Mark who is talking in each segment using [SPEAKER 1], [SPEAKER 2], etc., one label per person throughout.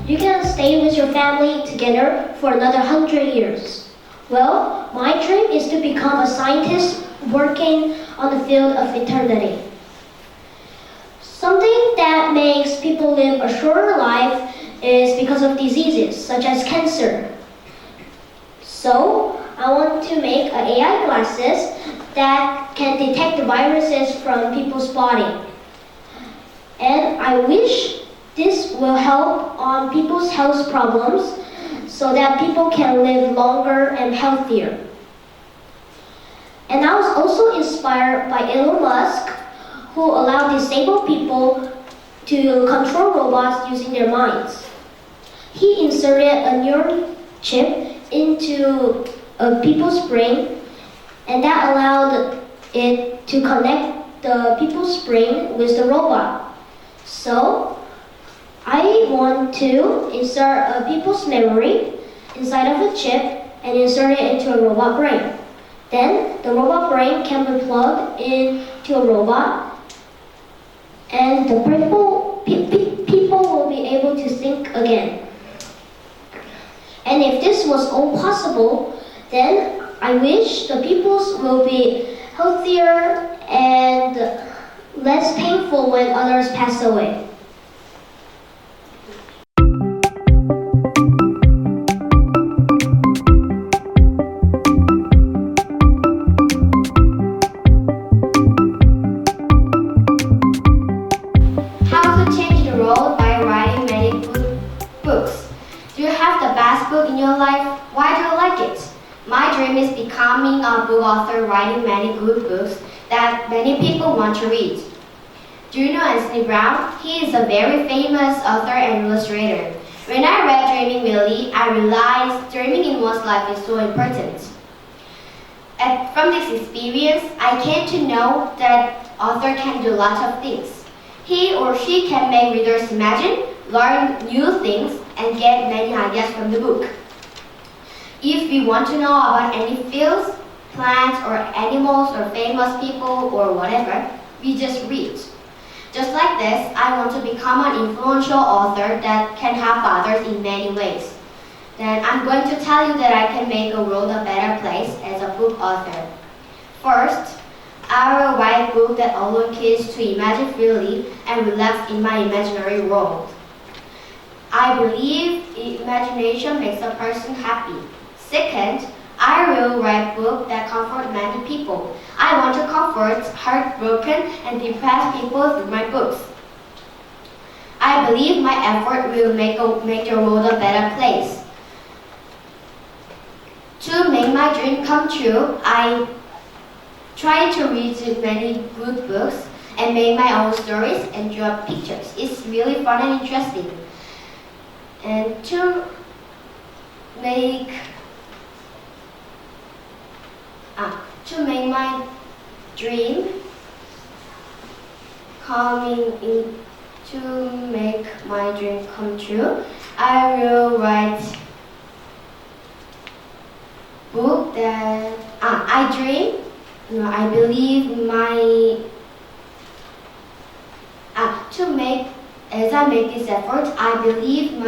[SPEAKER 1] you can stay with your family together for another 100 years. Well, my dream is to become a scientist working on the field of eternity. Something that makes people live a shorter life is because of diseases such as cancer. So, I want to make AI glasses that can detect the viruses from people's body. And I wish this will help on people's health problems so that people can live longer and healthier. And I was also inspired by Elon Musk, who allowed disabled people to control robots using their minds. He inserted a neuron chip into people's brain, and that allowed it to connect the people's brain with the robot. So, I want to insert a people's memory inside of a chip and insert it into a robot brain. Then, the robot brain can be plugged into a robot, and the people will be able to think again. And if this was all possible, then I wish the peoples will be healthier and less painful when others pass away.
[SPEAKER 2] How to change the world by writing many good books. Do you have the best book in your life? Why do you like it? My dream is becoming a book author writing many good books that many people want to read. Do you know Anthony Brown? He is a very famous author and illustrator. When I read Dreaming Willie, I realized dreaming in one's life is so important. From this experience, I came to know that author can do lots of things. He or she can make readers imagine, learn new things, and get many ideas from the book. If we want to know about any fields, plants, or animals, or famous people, or whatever, we just read. Just like this, I want to become an influential author that can help others in many ways. Then I'm going to tell you that I can make the world a better place as a book author. First, I will write a book that allows kids to imagine freely and relax in my imaginary world. I believe imagination makes a person happy. Second, I will write a book that comforts many people. I want to comfort heartbroken and depressed people through my books. I believe my effort will make the world a better place. To make my dream come true, I try to read many good books and make my own stories and draw pictures. It's really fun and interesting. And to make my dream come true, I will write book that I believe my as I make this effort, I believe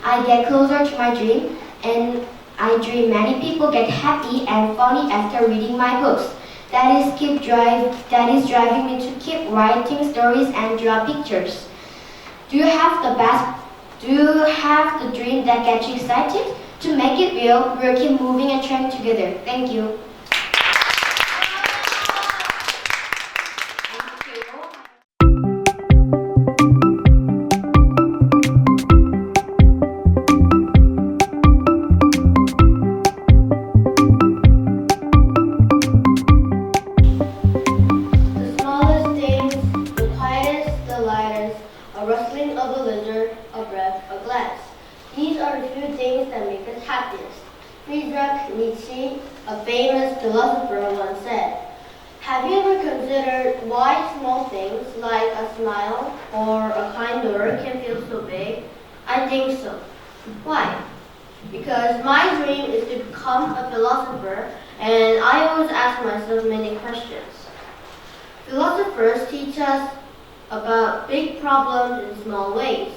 [SPEAKER 2] I get closer to my dream, and I dream many people get happy and funny after reading my books. That is driving me to keep writing stories and draw pictures. Do you have the dream that gets you excited? To make it real, we'll keep moving and trying together. Thank you.
[SPEAKER 1] A rustling of a lizard, a breath of glass. These are the few things that make us happiest. Friedrich Nietzsche, a famous philosopher, once said, "Have you ever considered why small things like a smile or a kind word can feel so big?" I think so. Why? Because my dream is to become a philosopher, and I always ask myself many questions. Philosophers teach us about big problems in small ways.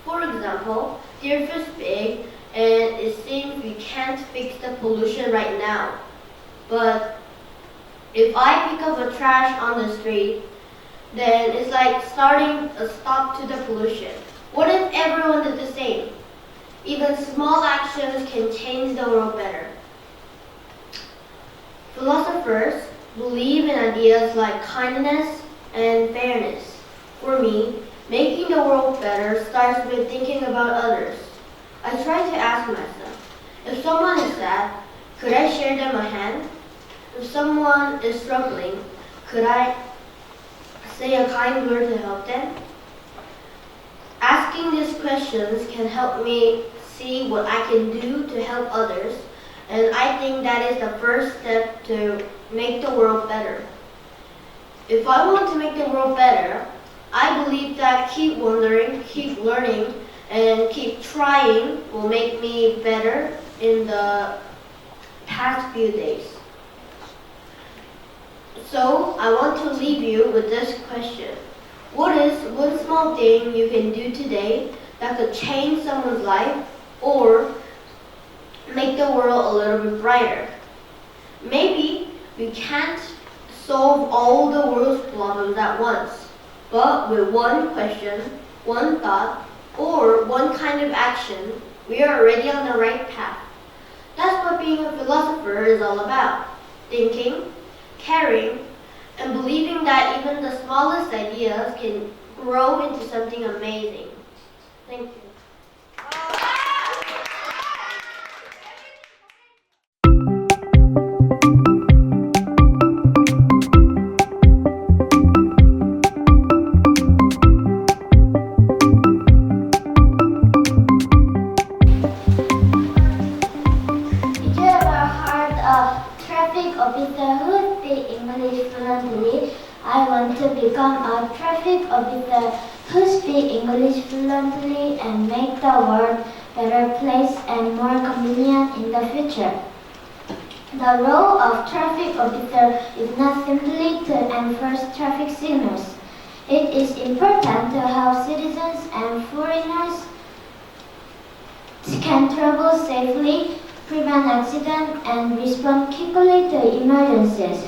[SPEAKER 1] For example,
[SPEAKER 3] example, the earth is big and it seems we can't fix the pollution right now. But if I pick up a trash on the street, then it's like starting a stop to the pollution. What if everyone did the same? Even small actions can change the world better. Philosophers believe in ideas like kindness and fairness. For me, making the world better starts with thinking about others. I try to ask myself, if someone is sad, could I share them a hand? If someone is struggling, could I say a kind word to help them? Asking these questions can help me see what I can do to help others, and I think that is the first step to make the world better. If I want to make the world better, I believe that keep wondering, keep learning, and keep trying will make me better in the past few days. So, I want to leave you with this question. What is one small thing you can do today that could change someone's life or make the world a little bit brighter? Maybe we can't solve all the world's problems at once, but with one question, one thought, or one kind of action, we are already on the right path. That's what being a philosopher is all about. Thinking, caring, and believing that even the smallest ideas can grow into something amazing. Thank you.
[SPEAKER 4] Did you ever heard of traffic officer who speak English fluently? I want to become a traffic officer who speak English fluently and make the world better place and more convenient in the future. The role of traffic officer is not simply to enforce traffic signals. It is important to help citizens and foreigners can travel safely, prevent accidents, and respond quickly to emergencies.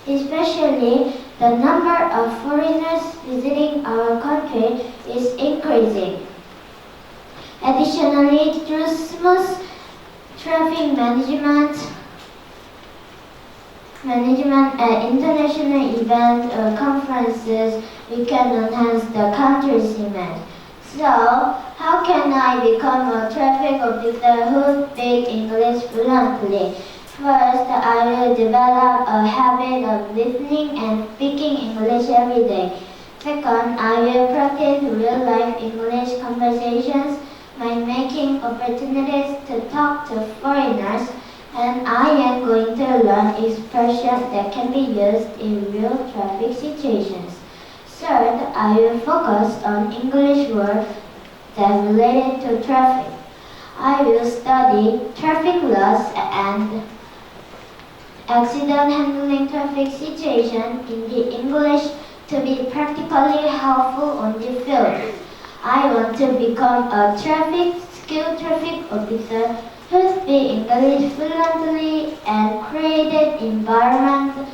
[SPEAKER 4] Especially, the number of foreigners visiting our country is increasing. Additionally, through smooth traffic management at international events or conferences, we can enhance the country's image. So, how can I become a traffic officer who speaks English fluently? First, I will develop a habit of listening and speaking English every day. Second, I will practice real-life English conversations by making opportunities to talk to foreigners, and I am going to learn expressions that can be used in real traffic situations. Third, I will focus on English words that relate to traffic. I will study traffic laws and accident handling traffic situations in the English to be practically helpful on the field. I want to become a skilled traffic officer who speaks English fluently and create an environment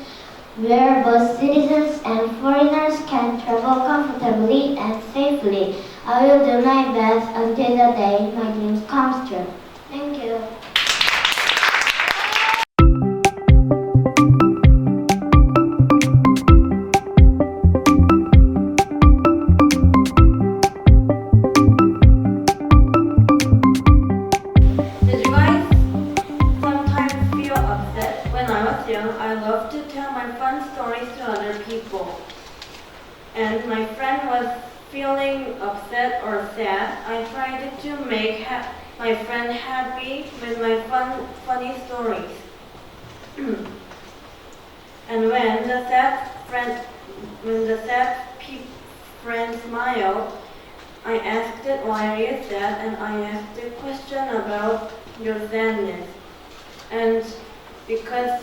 [SPEAKER 4] where both citizens and foreigners can travel comfortably and safely. I will do my best until the day my dreams come true. Thank you.
[SPEAKER 3] Did you guys sometimes feel upset? When I was young, I loved to tell my fun stories to other people. And my friend was feeling upset or sad, I tried to make my friend happy with my funny stories. And when the friend smiled, I asked it, why are you sad? And I asked a question about your sadness. And because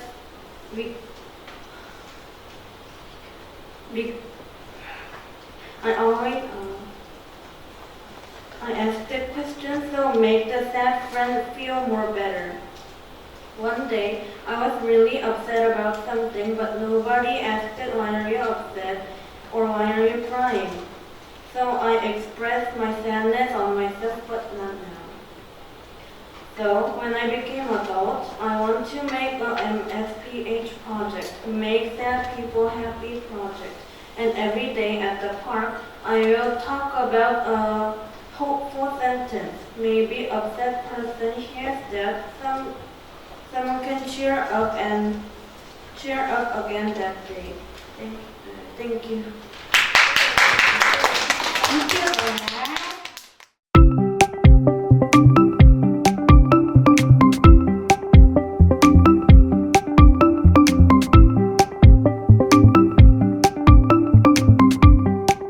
[SPEAKER 3] I asked the question
[SPEAKER 5] would make the sad friend feel more better. One day, I was really upset about something, but nobody asked it, why are you upset or why are you crying? So I expressed my sadness on myself, but not now. So when I became adult, I want to make a MSPH project, Make Sad People Happy project. And every day at the park, I will talk about a hopeful sentence. Maybe upset person hears that someone can cheer up again that day. Thank you.
[SPEAKER 2] Thank you for that.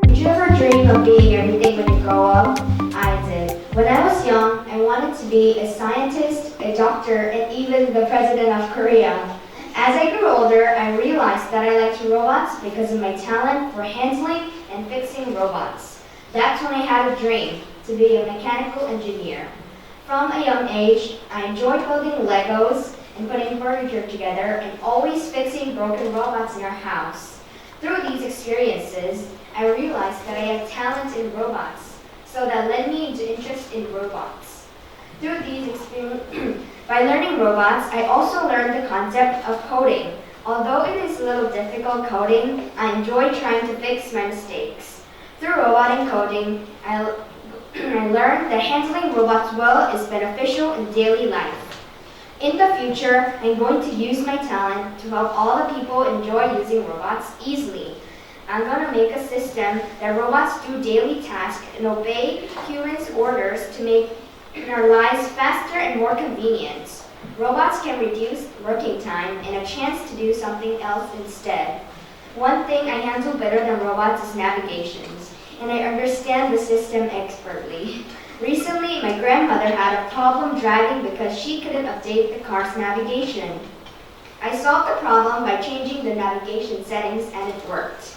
[SPEAKER 2] Did you ever dream of being everything when you grow up? I did. When I was young, I wanted to be a scientist, a doctor, and even the president of Korea. As I grew older, I realized that I liked robots because of my talent for handling and fixing robots. That's when I had a dream to be a mechanical engineer. From a young age, I enjoyed building Legos and putting furniture together and always fixing broken robots in our house. Through these experiences, I realized that I had talent in robots, so that led me into interest in robots. Through these experiences, by learning robots, I also learned the concept of coding. Although it is a little difficult coding, I enjoy trying to fix my mistakes. Through robotic coding, I learned that handling robots well is beneficial in daily life. In the future, I'm going to use my talent to help all the people enjoy using robots easily. I'm going to make a system that robots do daily tasks and obey humans' orders to make our lives faster and more convenient. Robots can reduce working time and a chance to do something else instead. One thing I handle better than robots is navigations, and I understand the system expertly. Recently, my grandmother had a problem driving because she couldn't update the car's navigation. I solved the problem by changing the navigation settings and it worked.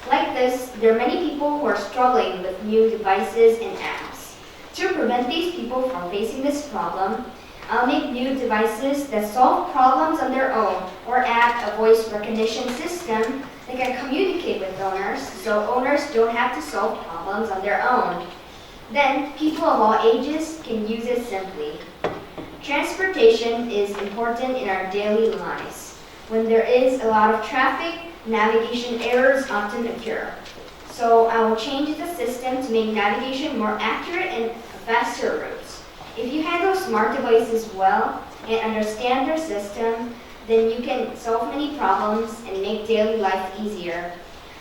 [SPEAKER 2] Like this, there are many people who are struggling with new devices and apps. To prevent these people from facing this problem, I'll make new devices that solve problems on their own or add a voice recognition system that can communicate with owners so owners don't have to solve problems on their own. Then, people of all ages can use it simply. Transportation is important in our daily lives. When there is a lot of traffic, navigation errors often occur. So I will change the system to make navigation more accurate and faster routes. If you handle smart devices well and understand their system, then you can solve many problems and make daily life easier.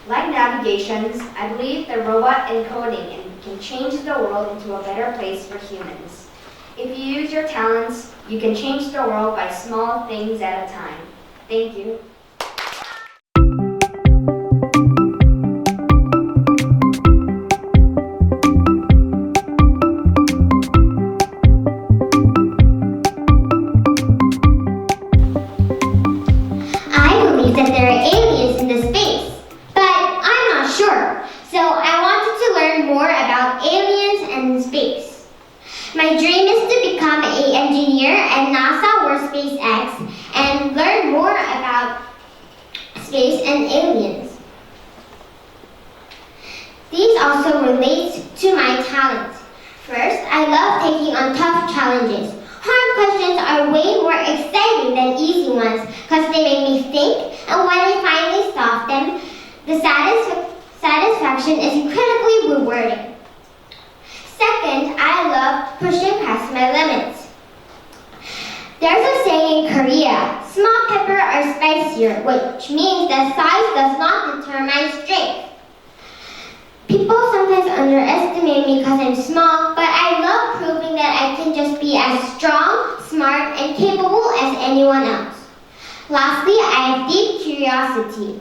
[SPEAKER 2] Like navigations, I believe that robot encoding can change the world into a better place for humans. If you use your talents, you can change the world by small things at a time. Thank you.
[SPEAKER 6] I believe that there are aliens in the space, but I'm not sure. So I wanted to learn more about aliens and space. My dream is to become an engineer at NASA or SpaceX and learn more about space and aliens. These also relate to my talent. First, I love taking on tough challenges. Hard questions are way more exciting than easy ones because they make me think, and when I finally solve them, the satisfaction is incredibly rewarding. Second, I love pushing past my limits. There's a saying in Korea, small pepper are spicier, which means that size does not determine strength. People sometimes underestimate me because I'm small, but I love proving that I can just be as strong, smart, and capable as anyone else. Lastly, I have deep curiosity.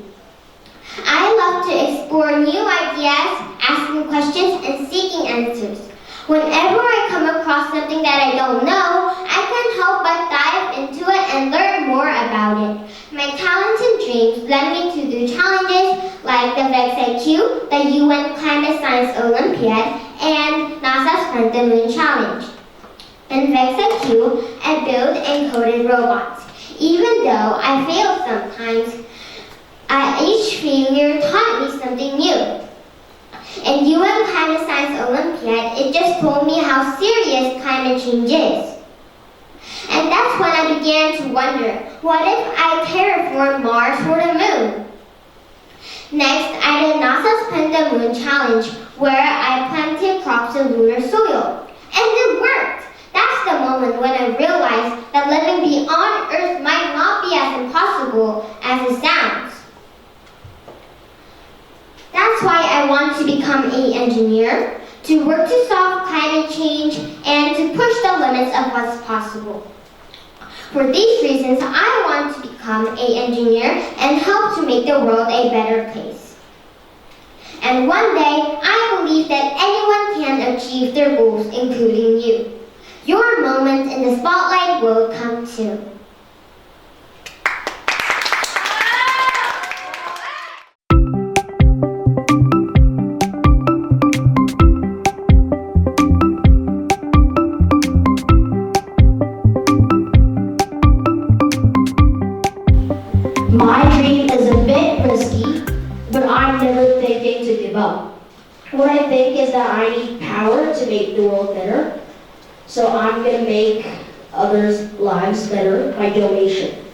[SPEAKER 6] I love to explore new ideas, asking questions, and seeking answers. Whenever I come across something that I don't know, I can't help but dive into it and learn more about it. My talents and dreams led me to do challenges like the VexIQ, the UN Climate Science Olympiad, and NASA's Find the Moon Challenge. invent IQ, and build and coded robots. Even though I failed sometimes, each failure taught me something new. In UN Climate Science Olympiad, it just told me how serious climate change is. And that's when I began to wonder, what if I terraform Mars or the moon? Next, I did NASA's Plant the Moon Challenge, where I planted crops in lunar soil. And it worked! That's the moment when I realized that living beyond Earth might not be as impossible as it sounds. That's why I want to become an engineer, to work to solve climate change, and to push the limits of what's possible. For these reasons, I want to become an engineer and help to make the world a better place. And one day, I believe that anyone can achieve their goals, including you. Your moment in the spotlight will come too.
[SPEAKER 7] My dream is a bit risky, but I'm never thinking to give up. What I think is that I need power to make the world better, so I'm going to make others' lives better by donation.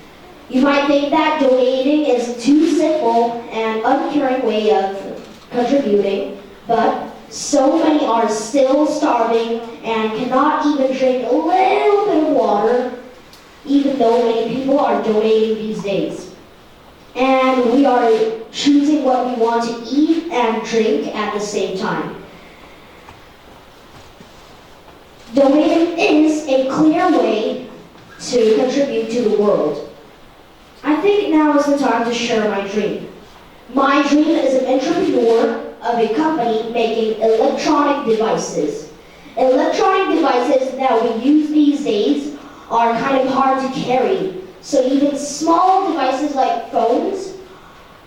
[SPEAKER 7] You might think that donating is too simple and uncaring way of contributing, but so many are still starving and cannot even drink a little bit of water, even though many people are donating these days. And we are choosing what we want to eat and drink at the same time. Donating is a clear way to contribute to the world. I think now is the time to share my dream. My dream is an entrepreneur of a company making electronic devices. Electronic devices that we use these days are kind of hard to carry. So even small devices like phones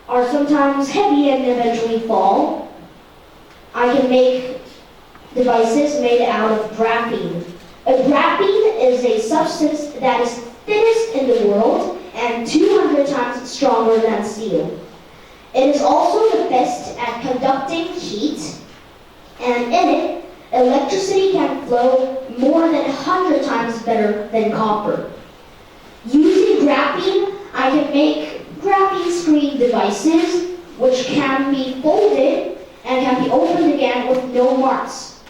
[SPEAKER 7] are sometimes heavy and eventually fall. I can make devices made out of graphene. A graphene is a substance that is thinnest in the world and 200 times stronger than steel. It is also the best at conducting heat, and in it, electricity can flow more than 100 times better than copper. Using graphene, I can make graphene screen devices which can be folded and can be opened again with no marks.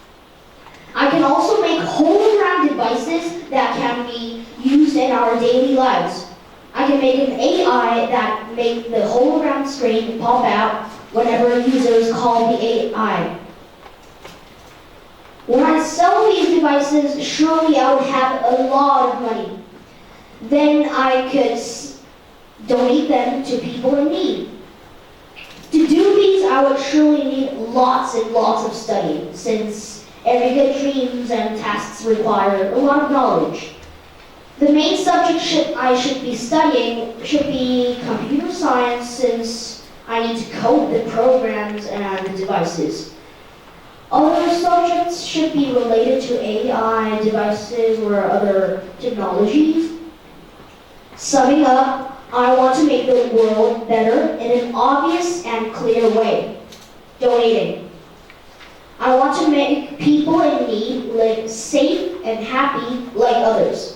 [SPEAKER 7] I can also make hologram devices that can be used in our daily lives. I can make an AI that make the hologram screen pop out whenever users call the AI. When I sell these devices, surely I would have a lot of money. Then I could donate them to people in need. To do these, I would surely need lots and lots of studying, since every good dreams and tasks require a lot of knowledge. The main subject I should be studying should be computer science, since I need to code the programs and the devices. Other subjects should be related to AI, devices, or other technologies. Summing up, I want to make the world better in an obvious and clear way. Donating. I want to make people in need live safe and happy like others.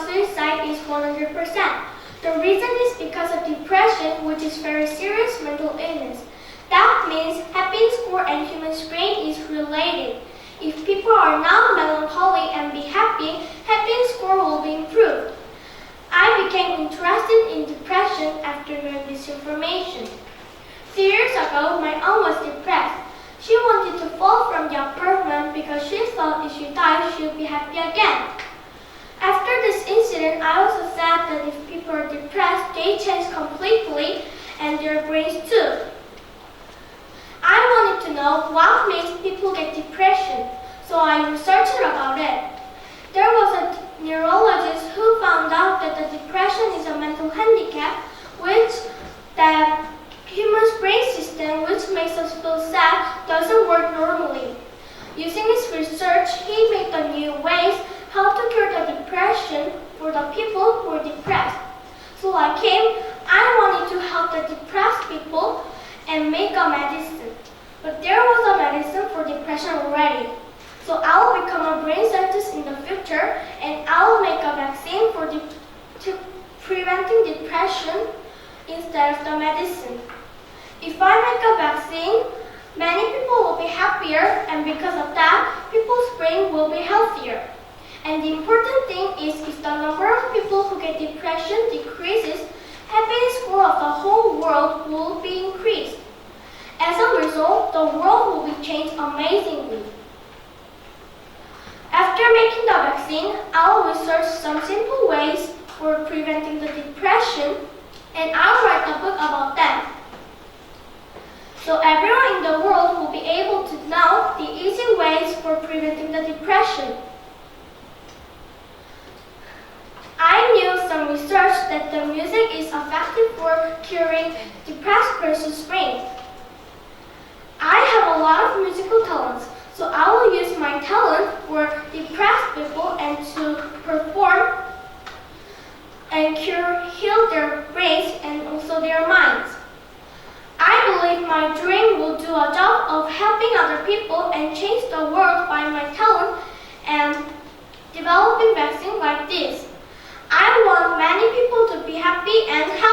[SPEAKER 1] Suicide is 100%. The reason is because of depression, which is very serious mental illness. That means happiness score and human brain is related. If people are not melancholy and be happy, happiness score will be improved. I became interested in depression after learning this information. 3 years ago, my aunt was depressed. She wanted to fall from the apartment because she thought if she died, she would be happy again. After this incident, I also said that if people are depressed,
[SPEAKER 8] they change completely and their brains too. I wanted to know what makes people get depression, so I researched about it. There was a neurologist who found out that the depression is a mental handicap, which the human's brain system, which makes us feel sad, doesn't work normally. Using his research, he made the new ways how to cure the depression for the people who are depressed. So like him, I wanted to help the depressed people and make a medicine. But there was a medicine for depression already. So I will become a brain scientist in the future, and I will make a vaccine for preventing depression instead of the medicine. If I make a vaccine, many people will be happier, and because of that, people's brain will be healthier. And the important thing is if the number of people who get depression decreases, happiness score of the whole world will be increased. As a result, the world will be changed amazingly. After making the vaccine, I will research some simple ways for preventing the depression, and I'll write a book about them. So everyone in the world will be able to know the easy ways for preventing the depression. I knew some research that the music is effective for curing depressed person's brain. I have a lot of musical talents, so I will use my talent for depressed people and to perform and heal their brains and also their minds. I believe my dream will do a job of helping other people and change the world by my talent and developing vaccines like this. I want many people to be happy and healthy.